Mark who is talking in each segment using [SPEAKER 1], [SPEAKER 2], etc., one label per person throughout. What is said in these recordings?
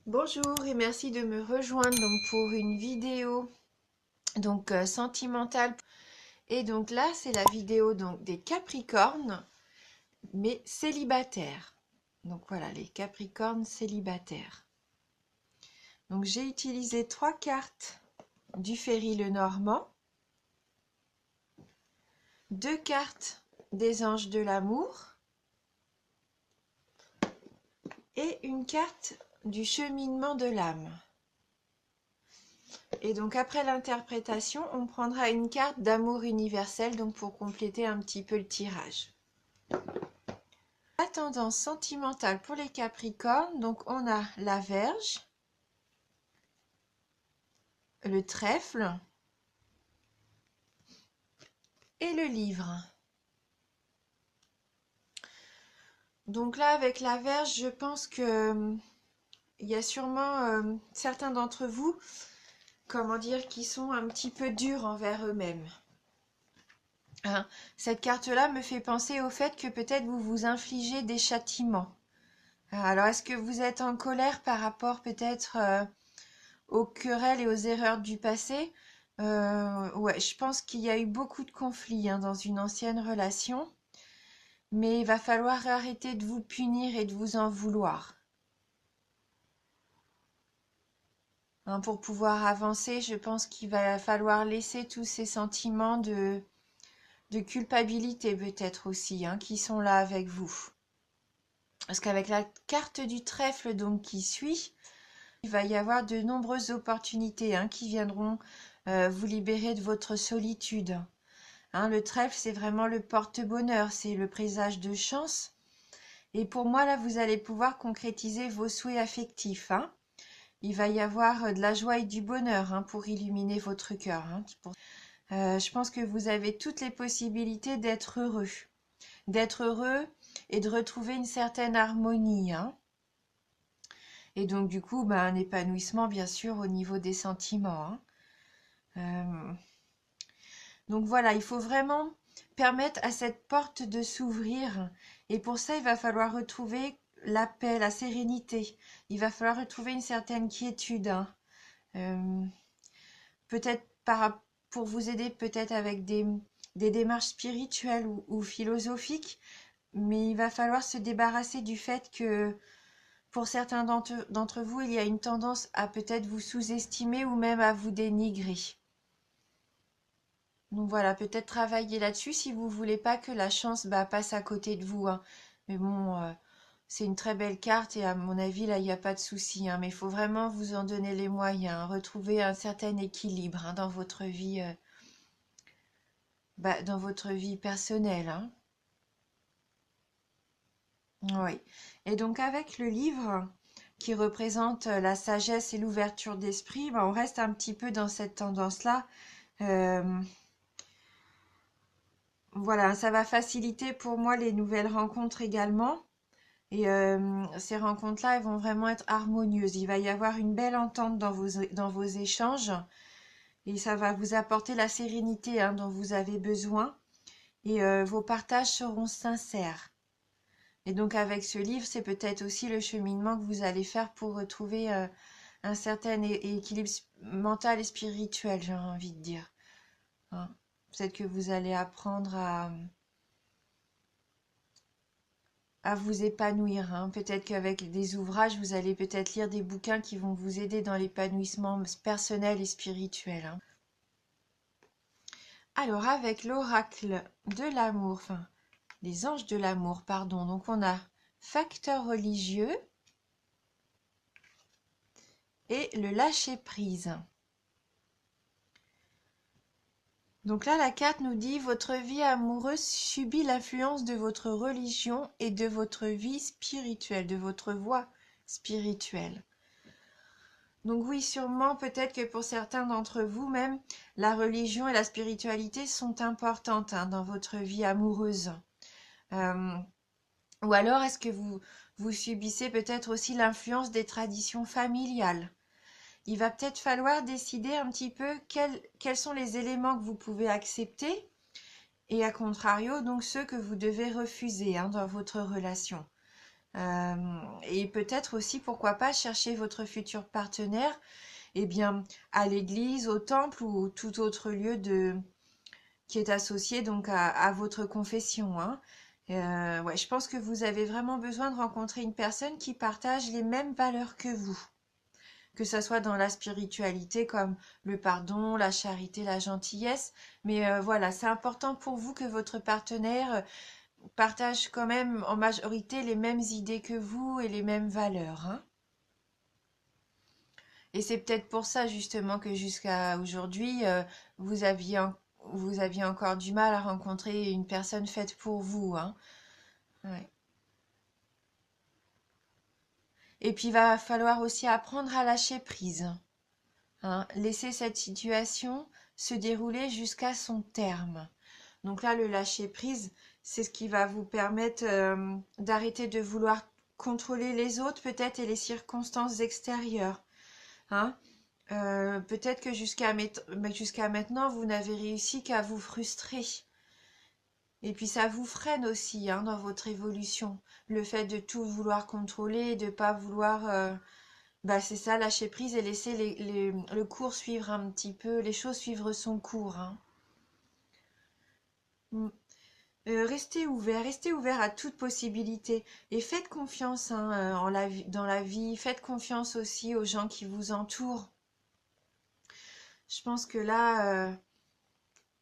[SPEAKER 1] Bonjour et merci de me rejoindre pour une vidéo sentimentale. Et donc là, c'est la vidéo des Capricornes, mais célibataires. Donc voilà, les Capricornes célibataires. Donc j'ai utilisé 3 cartes du Ferry Lenormand, 2 cartes des Anges de l'amour et une carte du cheminement de l'âme. Et donc après l'interprétation, on prendra une carte d'amour universel donc pour compléter un petit peu le tirage. La tendance sentimentale pour les Capricornes, donc on a la Vierge, le Trèfle et le Livre. Donc là avec la Vierge, je pense que il y a sûrement certains d'entre vous, qui sont un petit peu durs envers eux-mêmes. Hein, cette carte-là me fait penser au fait que peut-être vous vous infligez des châtiments. Alors, est-ce que vous êtes en colère par rapport peut-être aux querelles et aux erreurs du passé? Ouais, je pense qu'il y a eu beaucoup de conflits dans une ancienne relation, mais il va falloir arrêter de vous punir et de vous en vouloir. Pour pouvoir avancer, je pense qu'il va falloir laisser tous ces sentiments de culpabilité peut-être aussi, qui sont là avec vous. Parce qu'avec la carte du trèfle donc qui suit, il va y avoir de nombreuses opportunités qui viendront vous libérer de votre solitude. Le trèfle, c'est vraiment le porte-bonheur, c'est le présage de chance. Et pour moi, là, vous allez pouvoir concrétiser vos souhaits affectifs. Il va y avoir de la joie et du bonheur pour illuminer votre cœur. Je pense que vous avez toutes les possibilités d'être heureux. D'être heureux et de retrouver une certaine harmonie. Et donc, du coup, un épanouissement, bien sûr, au niveau des sentiments. Donc voilà, il faut vraiment permettre à cette porte de s'ouvrir. Et pour ça, il va falloir retrouver la paix, la sérénité. Il va falloir retrouver une certaine quiétude. Peut-être pour vous aider, peut-être avec des démarches spirituelles ou philosophiques. Mais il va falloir se débarrasser du fait que pour certains d'entre vous, il y a une tendance à peut-être vous sous-estimer ou même à vous dénigrer. Donc voilà, peut-être travailler là-dessus si vous voulez pas que la chance passe à côté de vous. Mais bon, c'est une très belle carte et à mon avis, là, il n'y a pas de souci. Mais il faut vraiment vous en donner les moyens, retrouver un certain équilibre dans votre vie, dans votre vie personnelle. Oui. Et donc avec le livre qui représente la sagesse et l'ouverture d'esprit, on reste un petit peu dans cette tendance-là. Voilà, ça va faciliter pour moi les nouvelles rencontres également. Et ces rencontres-là, elles vont vraiment être harmonieuses. Il va y avoir une belle entente dans vos échanges. Et ça va vous apporter la sérénité dont vous avez besoin. Et vos partages seront sincères. Et donc avec ce livre, c'est peut-être aussi le cheminement que vous allez faire pour retrouver un certain équilibre mental et spirituel, j'ai envie de dire. Peut-être que vous allez apprendre à vous épanouir. Peut-être qu'avec des ouvrages, vous allez peut-être lire des bouquins qui vont vous aider dans l'épanouissement personnel et spirituel. Alors avec l'oracle de l'amour, les anges de l'amour, pardon, donc on a facteur religieux et le lâcher-prise. Donc là, la carte nous dit « Votre vie amoureuse subit l'influence de votre religion et de votre vie spirituelle, de votre voie spirituelle. » Donc oui, sûrement, peut-être que pour certains d'entre vous, même, la religion et la spiritualité sont importantes dans votre vie amoureuse. Ou alors, est-ce que vous subissez peut-être aussi l'influence des traditions familiales? Il va peut-être falloir décider un petit peu quels sont les éléments que vous pouvez accepter et à contrario, donc ceux que vous devez refuser dans votre relation. Et peut-être aussi, pourquoi pas, chercher votre futur partenaire, eh bien, à l'église, au temple ou tout autre lieu qui est associé donc à votre confession, hein. Ouais, je pense que vous avez vraiment besoin de rencontrer une personne qui partage les mêmes valeurs que vous, que ça soit dans la spiritualité comme le pardon, la charité, la gentillesse. Mais voilà, c'est important pour vous que votre partenaire partage quand même en majorité les mêmes idées que vous et les mêmes valeurs, hein. Et c'est peut-être pour ça justement que jusqu'à aujourd'hui, vous aviez, vous aviez encore du mal à rencontrer une personne faite pour vous, hein. Ouais. Et puis il va falloir aussi apprendre à lâcher prise, hein. Laisser cette situation se dérouler jusqu'à son terme. Donc là, le lâcher prise, c'est ce qui va vous permettre d'arrêter de vouloir contrôler les autres peut-être et les circonstances extérieures, hein. Peut-être que jusqu'à maintenant, vous n'avez réussi qu'à vous frustrer. Et puis ça vous freine aussi, hein, dans votre évolution. Le fait de tout vouloir contrôler, de pas vouloir... bah c'est ça, lâcher prise et laisser le cours suivre un petit peu, les choses suivre son cours, hein. Mm. Restez ouvert à toute possibilité et faites confiance, hein, dans la vie, faites confiance aussi aux gens qui vous entourent. Je pense que là,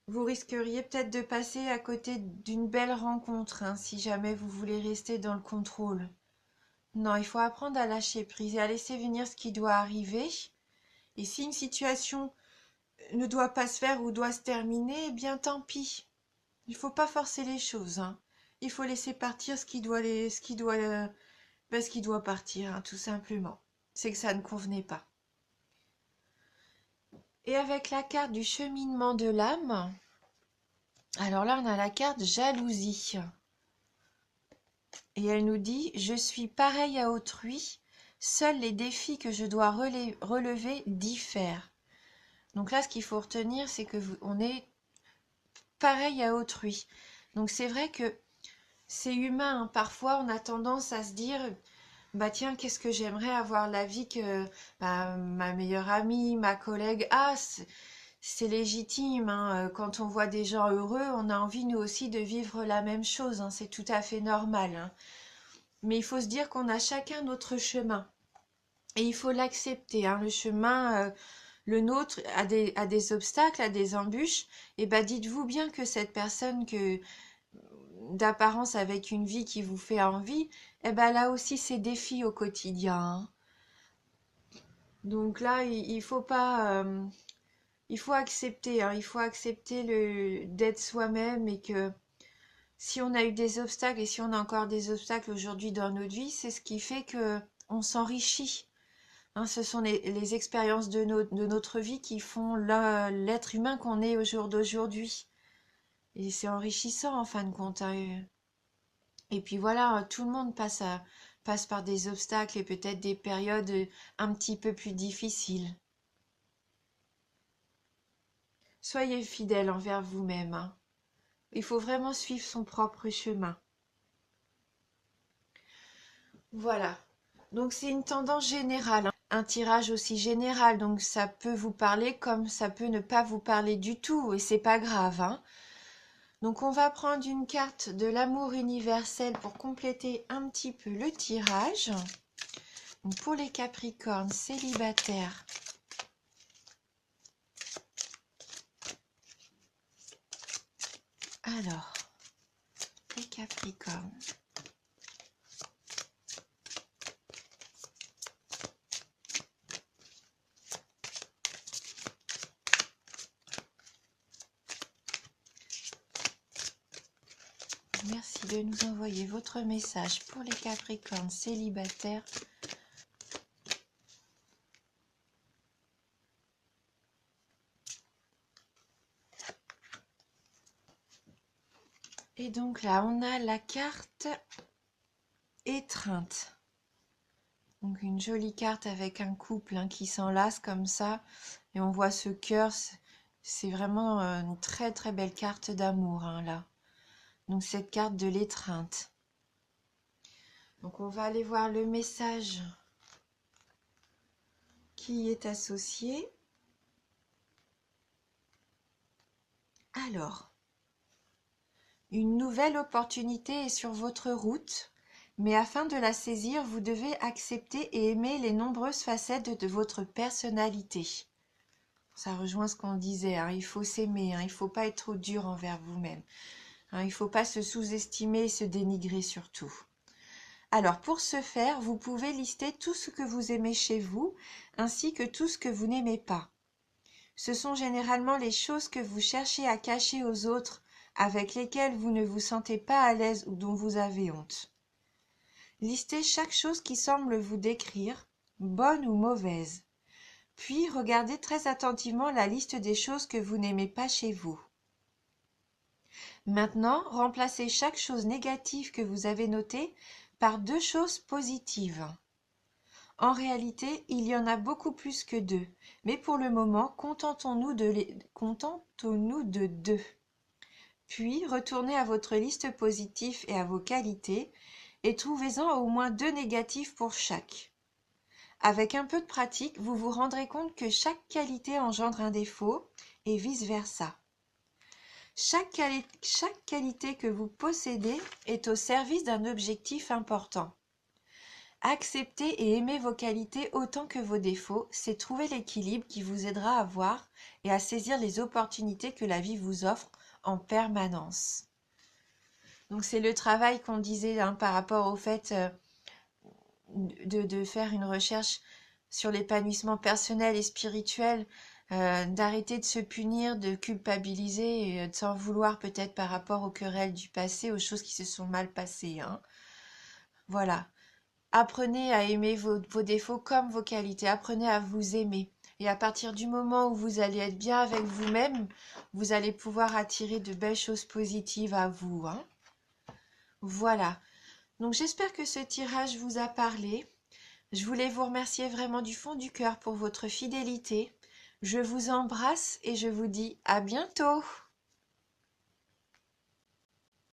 [SPEAKER 1] vous risqueriez peut-être de passer à côté d'une belle rencontre, hein, si jamais vous voulez rester dans le contrôle. Non, il faut apprendre à lâcher prise et à laisser venir ce qui doit arriver. Et si une situation ne doit pas se faire ou doit se terminer, eh bien tant pis. Il faut pas forcer les choses, hein. Il faut laisser partir ce qui doit partir, hein, tout simplement. C'est que ça ne convenait pas. Et avec la carte du cheminement de l'âme, alors là on a la carte jalousie. Et elle nous dit: je suis pareil à autrui, seuls les défis que je dois relever diffèrent. Donc là, ce qu'il faut retenir, c'est que on est pareil à autrui. Donc c'est vrai que c'est humain, hein. Parfois, on a tendance à se dire: bah tiens, qu'est-ce que j'aimerais avoir la vie que bah, ma meilleure amie, ma collègue a. C'est légitime, hein. Quand on voit des gens heureux, on a envie nous aussi de vivre la même chose, hein. C'est tout à fait normal, hein. Mais il faut se dire qu'on a chacun notre chemin. Et il faut l'accepter, hein. Le chemin, le nôtre, a des obstacles, a des embûches. Et ben dites-vous bien que cette personne d'apparence avec une vie qui vous fait envie, eh ben elle a aussi ses défis au quotidien, hein. Donc là, il faut pas, il faut accepter, hein. Il faut accepter d'être soi-même et que si on a eu des obstacles et si on a encore des obstacles aujourd'hui dans notre vie, c'est ce qui fait que on s'enrichit, hein. Ce sont les expériences de notre vie qui font l'être humain qu'on est au jour d'aujourd'hui. Et c'est enrichissant en fin de compte, hein. Et puis voilà, tout le monde passe par des obstacles et peut-être des périodes un petit peu plus difficiles. Soyez fidèle envers vous-même, hein. Il faut vraiment suivre son propre chemin. Voilà. Donc c'est une tendance générale, hein. Un tirage aussi général, donc ça peut vous parler comme ça peut ne pas vous parler du tout, et c'est pas grave, hein. Donc on va prendre une carte de l'amour universel pour compléter un petit peu le tirage. Donc pour les Capricornes célibataires, alors les Capricornes. Merci de nous envoyer votre message pour les Capricornes célibataires. Et donc là, on a la carte étreinte. Donc une jolie carte avec un couple, hein, qui s'enlace comme ça. Et on voit ce cœur. C'est vraiment une très très belle carte d'amour, hein, là. Donc cette carte de l'étreinte. Donc on va aller voir le message qui est associé. Alors, une nouvelle opportunité est sur votre route, mais afin de la saisir, vous devez accepter et aimer les nombreuses facettes de votre personnalité. Ça rejoint ce qu'on disait, hein, il faut s'aimer, hein, il ne faut pas être trop dur envers vous-même. Hein, il ne faut pas se sous-estimer et se dénigrer surtout. Alors, pour ce faire, vous pouvez lister tout ce que vous aimez chez vous, ainsi que tout ce que vous n'aimez pas. Ce sont généralement les choses que vous cherchez à cacher aux autres, avec lesquelles vous ne vous sentez pas à l'aise ou dont vous avez honte. Listez chaque chose qui semble vous décrire, bonne ou mauvaise. Puis regardez très attentivement la liste des choses que vous n'aimez pas chez vous. Maintenant, remplacez chaque chose négative que vous avez notée par 2 choses positives. En réalité, il y en a beaucoup plus que 2, mais pour le moment, contentons-nous de 2. Puis, retournez à votre liste positive et à vos qualités, et trouvez-en au moins 2 négatifs pour chaque. Avec un peu de pratique, vous vous rendrez compte que chaque qualité engendre un défaut, et vice-versa. Chaque qualité que vous possédez est au service d'un objectif important. Accepter et aimer vos qualités autant que vos défauts, c'est trouver l'équilibre qui vous aidera à voir et à saisir les opportunités que la vie vous offre en permanence. Donc c'est le travail qu'on disait par rapport au fait de faire une recherche sur l'épanouissement personnel et spirituel, d'arrêter de se punir, de culpabiliser et de s'en vouloir peut-être par rapport aux querelles du passé, aux choses qui se sont mal passées. Hein. Voilà. Apprenez à aimer vos défauts comme vos qualités. Apprenez à vous aimer. Et à partir du moment où vous allez être bien avec vous-même, vous allez pouvoir attirer de belles choses positives à vous. Hein. Voilà. Donc j'espère que ce tirage vous a parlé. Je voulais vous remercier vraiment du fond du cœur pour votre fidélité. Je vous embrasse et je vous dis à bientôt.